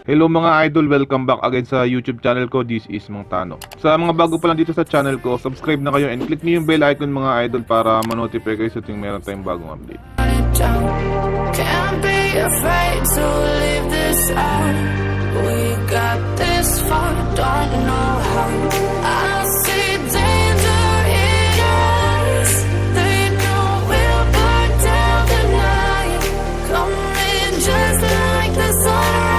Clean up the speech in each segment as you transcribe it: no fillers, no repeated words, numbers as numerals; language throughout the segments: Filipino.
Hello mga idol, welcome back again sa YouTube channel ko. This is Mang Tano. Sa mga bago pa lang dito sa channel ko, subscribe na kayo and click niyo yung bell icon mga idol para ma-notify kayo sa tuwing meron tayong bagong update. Can't be afraid to leave this out. We got this far, don't know how. I see danger in us. They know we'll burn down the night. Coming just like the sunrise.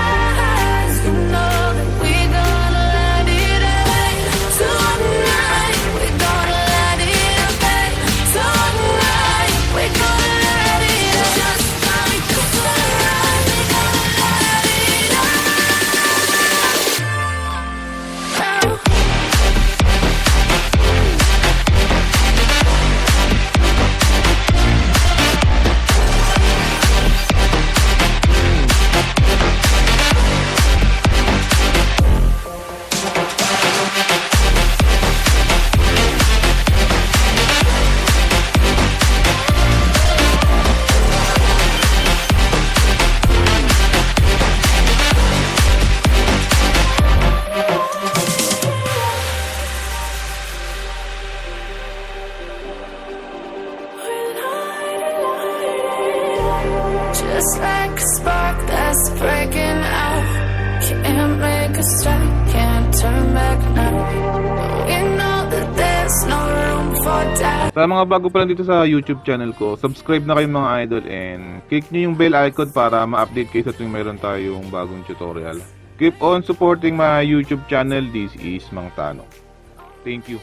You know that we gonna let it rain. Tonight we gonna let it rain. Tonight we gonna let it rain. Just like the sunrise. We gonna let it rain. Just like a spark that's breaking out. Can't make a stop, can't turn back now. We know that there's no room for doubt. Sa mga bago pa lang dito sa YouTube channel ko, subscribe na kayo mga idol and click niyo yung bell icon para ma-update kayo sa tuwing meron tayong bagong tutorial. Keep on supporting my YouTube channel. This is Mang Tano. Thank you.